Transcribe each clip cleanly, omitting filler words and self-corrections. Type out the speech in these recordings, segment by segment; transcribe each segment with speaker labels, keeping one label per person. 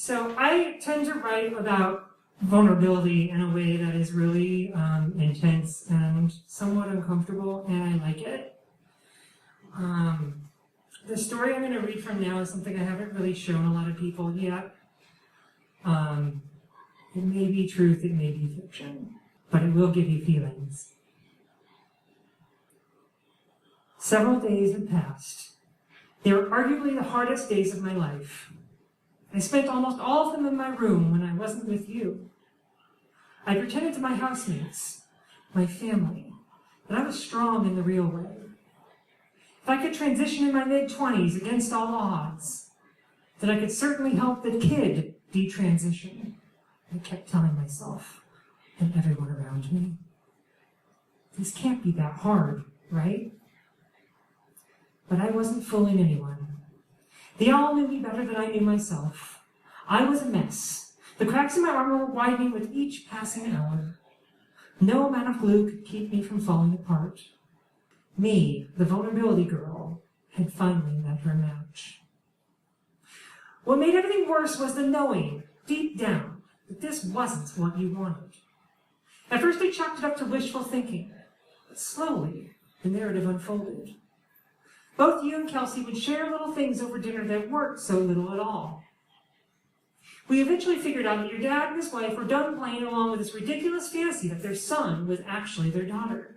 Speaker 1: So I tend to write about vulnerability in a way that is really intense and somewhat uncomfortable, and I like it. The story I'm going to read from now is something I haven't really shown a lot of people yet. It may be truth, it may be fiction, but it will give you feelings. Several days had passed. They were arguably the hardest days of my life. I spent almost all of them in my room when I wasn't with you. I pretended to my housemates, my family, that I was strong in the real way. If I could transition in my mid-20s against all odds, that I could certainly help the kid detransition, I kept telling myself and everyone around me. This can't be that hard, right? But I wasn't fooling anyone. They all knew me better than I knew myself. I was a mess. The cracks in my armor were widening with each passing hour. No amount of glue could keep me from falling apart. Me, the vulnerability girl, had finally met her match. What made everything worse was the knowing, deep down, that this wasn't what you wanted. At first I chalked it up to wishful thinking, but slowly the narrative unfolded. Both you and Kelsey would share little things over dinner that weren't so little at all. We eventually figured out that your dad and his wife were done playing along with this ridiculous fantasy that their son was actually their daughter.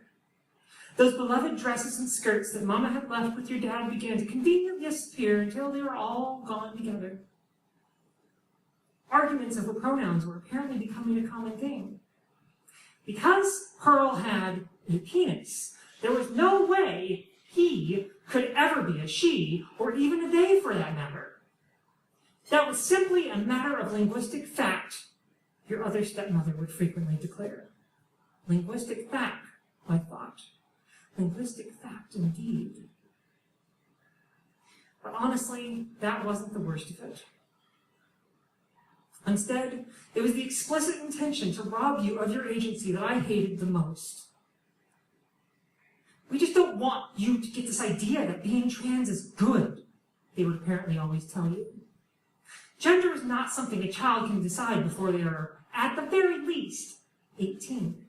Speaker 1: Those beloved dresses and skirts that Mama had left with your dad began to conveniently disappear until they were all gone together. Arguments over pronouns were apparently becoming a common thing. Because Pearl had a penis, there was no way he could ever be a she, or even a they for that matter. That was simply a matter of linguistic fact, your other stepmother would frequently declare. Linguistic fact, I thought. Linguistic fact indeed. But honestly, that wasn't the worst of it. Instead, it was the explicit intention to rob you of your agency that I hated the most. We just don't want you to get this idea that being trans is good, they would apparently always tell you. Gender is not something a child can decide before they are, at the very least, 18.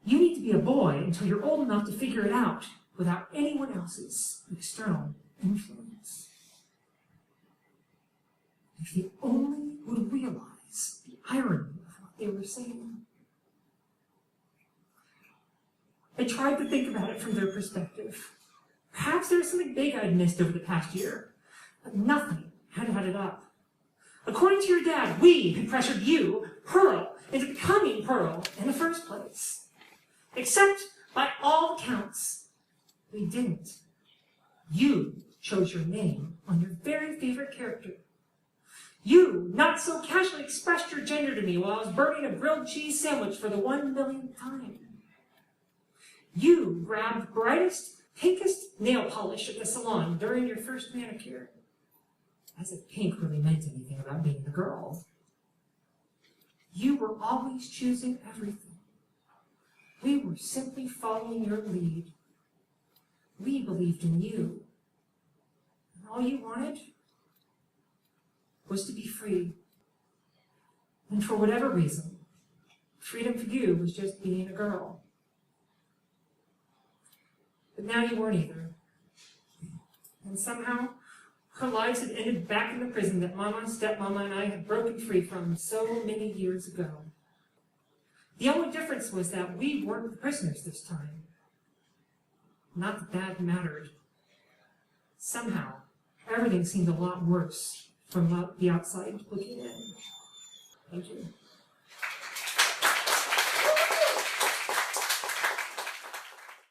Speaker 1: You need to be a boy until you're old enough to figure it out without anyone else's external influence. If you only would realize the irony of what they were saying. I tried to think about it from their perspective. Perhaps there was something big I'd missed over the past year, but nothing had added up. According to your dad, we had pressured you, Pearl, into becoming Pearl in the first place. Except, by all accounts, we didn't. You chose your name on your very favorite character. You not so casually expressed your gender to me while I was burning a grilled cheese sandwich for the 1 millionth time. You grabbed the brightest, pinkest nail polish at the salon during your first manicure. As if pink really meant anything about being a girl. You were always choosing everything. We were simply following your lead. We believed in you. And all you wanted was to be free. And for whatever reason, freedom for you was just being a girl. But now you weren't either. And somehow, her lives had ended back in the prison that Mama, Stepmama, and I had broken free from so many years ago. The only difference was that we weren't the prisoners this time. Not that that mattered. Somehow, everything seemed a lot worse from the outside looking in. Thank you.